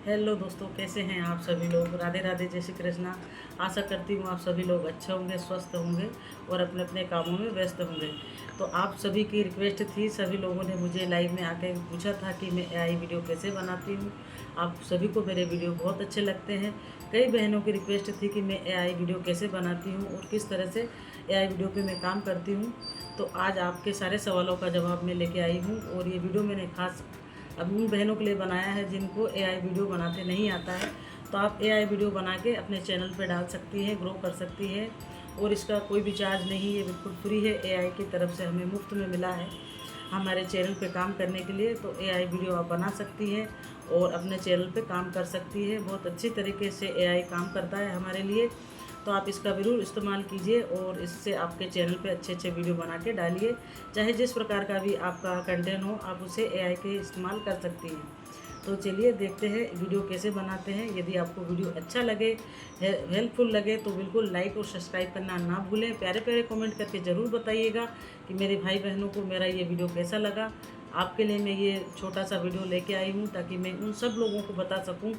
Hello दोस्तों, कैसे हैं आप सभी लोग। राधे राधे, जय श्री कृष्णा। आशा करती हूँ आप सभी लोग अच्छे होंगे, स्वस्थ होंगे और अपने अपने कामों में व्यस्त होंगे। तो आप सभी की रिक्वेस्ट थी, सभी लोगों ने मुझे लाइव में आके पूछा था कि मैं एआई वीडियो कैसे बनाती हूँ। आप सभी को मेरे वीडियो बहुत अच्छे लगते हैं। कई बहनों की रिक्वेस्ट थी कि मैं एआई वीडियो कैसे बनाती हूँ और किस तरह से एआई वीडियो पे मैं काम करती हूँ। तो आज आपके सारे सवालों का जवाब मैं लेके आई हूँ और ये वीडियो मैंने खास अब उन बहनों के लिए बनाया है जिनको एआई वीडियो बनाते नहीं आता है। तो आप एआई वीडियो बना के अपने चैनल पे डाल सकती हैं, ग्रो कर सकती है और इसका कोई भी चार्ज नहीं है, बिल्कुल फ्री है। एआई की तरफ से हमें मुफ्त में मिला है हमारे चैनल पे काम करने के लिए। तो एआई वीडियो आप बना सकती हैं और अपने चैनल पे काम कर सकती है। बहुत अच्छी तरीके से एआई काम करता है हमारे लिए। तो आप इसका ज़रूर इस्तेमाल कीजिए और इससे आपके चैनल पे अच्छे अच्छे वीडियो बना के डालिए। चाहे जिस प्रकार का भी आपका कंटेंट हो, आप उसे एआई के इस्तेमाल कर सकती हैं। तो चलिए देखते हैं वीडियो कैसे बनाते हैं। यदि आपको वीडियो अच्छा लगे, हेल्पफुल लगे, तो बिल्कुल लाइक और सब्सक्राइब करना ना भूलें। प्यारे प्यारे कमेंट करके ज़रूर बताइएगा कि मेरे भाई बहनों को मेरा ये वीडियो कैसा लगा। आपके लिए मैं ये छोटा सा वीडियो लेके आई हूँ ताकि मैं उन सब लोगों को बता सकूँ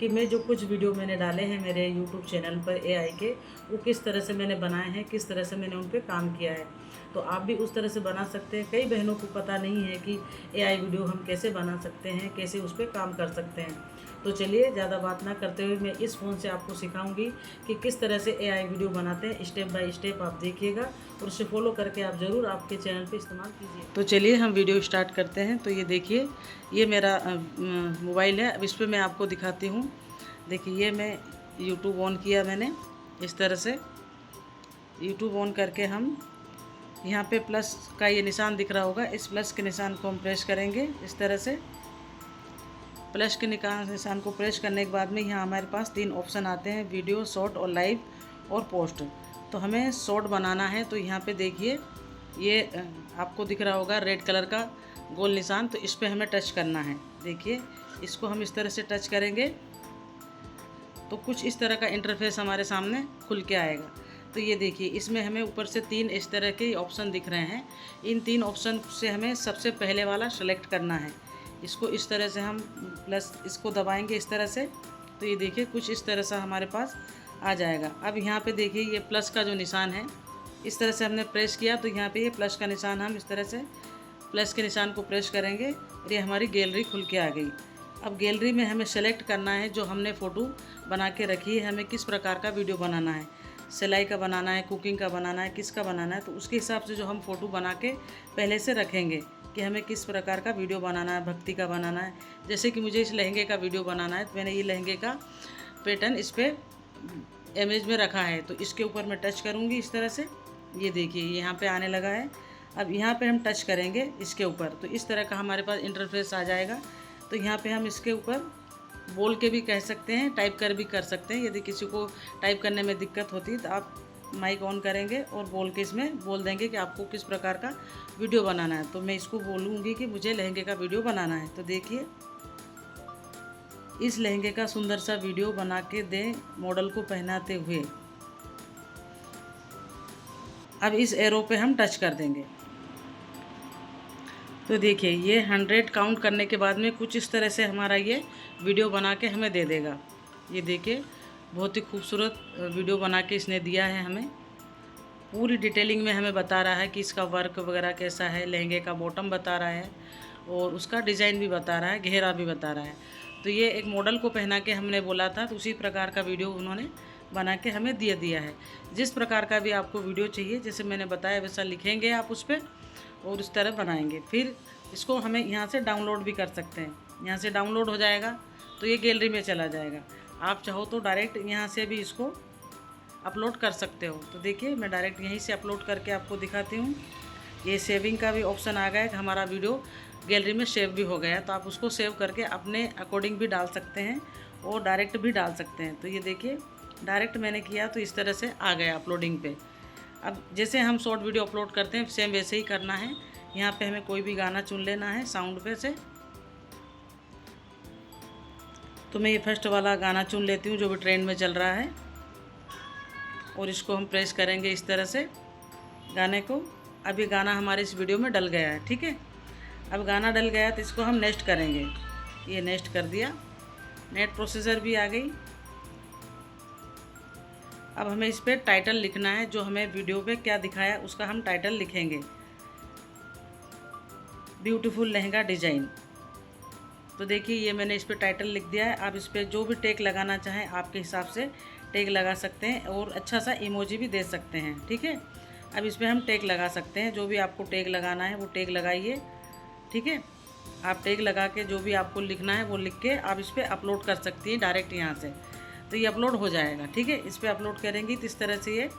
कि मैं जो कुछ वीडियो मैंने डाले हैं मेरे यूट्यूब चैनल पर एआई के, वो किस तरह से मैंने बनाए हैं, किस तरह से मैंने उन पर काम किया है। तो आप भी उस तरह से बना सकते हैं। कई बहनों को पता नहीं है कि एआई वीडियो हम कैसे बना सकते हैं, कैसे उस पर काम कर सकते हैं। तो चलिए ज़्यादा बात ना करते हुए मैं इस फ़ोन से आपको सिखाऊंगी कि किस तरह से एआई वीडियो बनाते हैं। स्टेप बाय स्टेप आप देखिएगा और उसे फॉलो करके आप ज़रूर आपके चैनल पे इस्तेमाल कीजिए। तो चलिए हम वीडियो स्टार्ट करते हैं। तो ये देखिए, ये मेरा मोबाइल है। अब इस पर मैं आपको दिखाती हूँ। देखिए, ये मैं यूट्यूब ऑन किया मैंने। इस तरह से यूट्यूब ऑन करके हम यहाँ पे प्लस का ये निशान दिख रहा होगा, इस प्लस के निशान को हम प्रेस करेंगे। इस तरह से प्लस के निशान को प्रेस करने के बाद में यहाँ हमारे पास 3 ऑप्शन आते हैं, वीडियो, शॉर्ट और लाइव और पोस्ट। तो हमें शॉर्ट बनाना है। तो यहाँ पे देखिए, ये आपको दिख रहा होगा रेड कलर का गोल निशान, तो इस पर हमें टच करना है। देखिए, इसको हम इस तरह से टच करेंगे तो कुछ इस तरह का इंटरफेस हमारे सामने खुल के आएगा। तो ये देखिए, इसमें हमें ऊपर से 3 इस तरह के ऑप्शन दिख रहे हैं। इन 3 ऑप्शन से हमें सबसे पहले वाला सेलेक्ट करना है। इसको इस तरह से हम प्लस इसको दबाएंगे इस तरह से। तो ये देखिए, कुछ इस तरह से हमारे पास आ जाएगा। अब यहाँ पे देखिए, ये प्लस का जो निशान है, इस तरह से हमने प्रेस किया तो यहाँ पे ये प्लस का निशान, हम इस तरह से प्लस के निशान को प्रेस करेंगे और ये हमारी गैलरी खुल के आ गई। अब गैलरी में हमें सेलेक्ट करना है जो हमने फ़ोटो बना के रखी है, हमें किस प्रकार का वीडियो बनाना है, सिलाई का बनाना है, कुकिंग का बनाना है, किसका बनाना है। तो उसके हिसाब से जो हम फ़ोटो बना के पहले से रखेंगे कि हमें किस प्रकार का वीडियो बनाना है, भक्ति का बनाना है। जैसे कि मुझे इस लहंगे का वीडियो बनाना है, तो मैंने ये लहंगे का पैटर्न इस पर इमेज में रखा है। तो इसके ऊपर मैं टच करूँगी इस तरह से। ये देखिए, यहाँ पे आने लगा है। अब यहाँ पे हम टच करेंगे इसके ऊपर, तो इस तरह का हमारे पास इंटरफेस आ जाएगा। तो यहाँ पे हम इसके ऊपर बोल के भी कह सकते हैं, टाइप कर भी कर सकते हैं। यदि किसी को टाइप करने में दिक्कत होती है तो आप माइक ऑन करेंगे और बोल के इसमें बोल देंगे कि आपको किस प्रकार का वीडियो बनाना है। तो मैं इसको बोलूँगी कि मुझे लहंगे का वीडियो बनाना है। तो देखिए, इस लहंगे का सुंदर सा वीडियो बना के दें मॉडल को पहनाते हुए। अब इस एरो पे हम टच कर देंगे। तो देखिए, ये 100 काउंट करने के बाद में कुछ इस तरह से हमारा ये वीडियो बना के हमें दे देगा। ये देखिए, बहुत ही खूबसूरत वीडियो बना के इसने दिया है हमें। पूरी डिटेलिंग में हमें बता रहा है कि इसका वर्क वगैरह कैसा है, लहंगे का बॉटम बता रहा है और उसका डिज़ाइन भी बता रहा है, घेरा भी बता रहा है। तो ये एक मॉडल को पहना के हमने बोला था, तो उसी प्रकार का वीडियो उन्होंने बना के हमें दे दिया है। जिस प्रकार का भी आपको वीडियो चाहिए, जैसे मैंने बताया वैसा लिखेंगे आप उस पर और उस तरह बनाएंगे। फिर इसको हमें यहाँ से डाउनलोड भी कर सकते हैं। यहाँ से डाउनलोड हो जाएगा तो ये गैलरी में चला जाएगा। आप चाहो तो डायरेक्ट यहाँ से भी इसको अपलोड कर सकते हो। तो देखिए, मैं डायरेक्ट यहीं से अपलोड करके आपको दिखाती हूँ। ये सेविंग का भी ऑप्शन आ गया है कि हमारा वीडियो गैलरी में सेव भी हो गया है। तो आप उसको सेव करके अपने अकॉर्डिंग भी डाल सकते हैं और डायरेक्ट भी डाल सकते हैं। तो ये देखिए, डायरेक्ट मैंने किया तो इस तरह से आ गया अपलोडिंग पे। अब जैसे हम शॉर्ट वीडियो अपलोड करते हैं सेम वैसे ही करना है। यहाँ पे हमें कोई भी गाना चुन लेना है साउंड पे से। तो मैं ये फर्स्ट वाला गाना चुन लेती हूँ जो भी ट्रेंड में चल रहा है और इसको हम प्रेस करेंगे इस तरह से गाने को। अब ये गाना हमारे इस वीडियो में डल गया है, ठीक है। अब गाना डल गया तो इसको हम नेक्स्ट करेंगे। ये नेक्स्ट कर दिया। नेट प्रोसेसर भी आ गई। अब हमें इस पर टाइटल लिखना है, जो हमें वीडियो पे क्या दिखाया उसका हम टाइटल लिखेंगे। Beautiful lehenga design. तो देखिए ये मैंने इस पर टाइटल लिख दिया है। आप इस पर जो भी टैग लगाना चाहें आपके हिसाब से टैग लगा सकते हैं और अच्छा सा इमोजी भी दे सकते हैं। ठीक है, अब इस पर हम टैग लगा सकते हैं। जो भी आपको टैग लगाना है वो टैग लगाइए। ठीक है, आप टैग लगा के जो भी आपको लिखना है वो लिख के आप इस पर अपलोड कर सकती हैं डायरेक्ट यहाँ से। तो ये अपलोड हो जाएगा। ठीक है, इस पर अपलोड करेंगी तो इस तरह से ये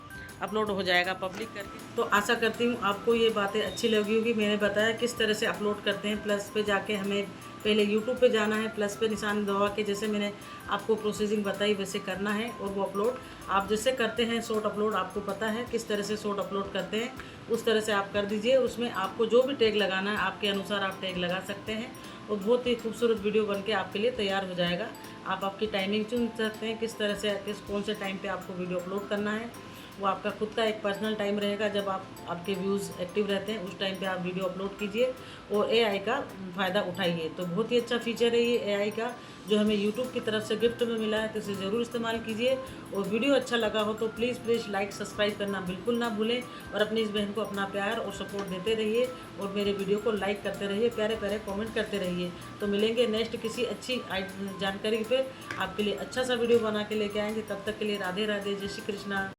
अपलोड हो जाएगा पब्लिक करके। तो आशा करती हूँ आपको ये बातें अच्छी लगी होगी। मैंने बताया किस तरह से अपलोड करते हैं। प्लस पे जाके हमें पहले यूट्यूब पे जाना है, प्लस पे निशान दबा के जैसे मैंने आपको प्रोसेसिंग बताई वैसे करना है। और वो अपलोड आप जैसे करते हैं शॉर्ट अपलोड, आपको पता है किस तरह से शॉर्ट अपलोड करते हैं, उस तरह से आप कर दीजिए। उसमें आपको जो भी टैग लगाना है आपके अनुसार आप टैग लगा सकते हैं और बहुत ही खूबसूरत वीडियो बन के आपके लिए तैयार हो जाएगा। आप आपकी टाइमिंग चुन सकते हैं किस तरह से कौन से टाइम पे आपको वीडियो अपलोड करना है। वो आपका खुद का एक पर्सनल टाइम रहेगा, जब आपके व्यूज़ एक्टिव रहते हैं उस टाइम पे आप वीडियो अपलोड कीजिए और एआई का फ़ायदा उठाइए। तो बहुत ही अच्छा फीचर है ये एआई का, जो हमें यूट्यूब की तरफ से गिफ्ट में मिला है। तो इसे ज़रूर इस्तेमाल कीजिए। और वीडियो अच्छा लगा हो तो प्लीज़ लाइक सब्सक्राइब करना बिल्कुल ना भूलें और अपनी इस बहन को अपना प्यार और सपोर्ट देते रहिए और मेरे वीडियो को लाइक करते रहिए, प्यारे प्यारे कमेंट करते रहिए। तो मिलेंगे नेक्स्ट किसी अच्छी जानकारी पे, आपके लिए अच्छा सा वीडियो बना के लेके आएंगे। तब तक के लिए राधे राधे, जय श्री कृष्णा।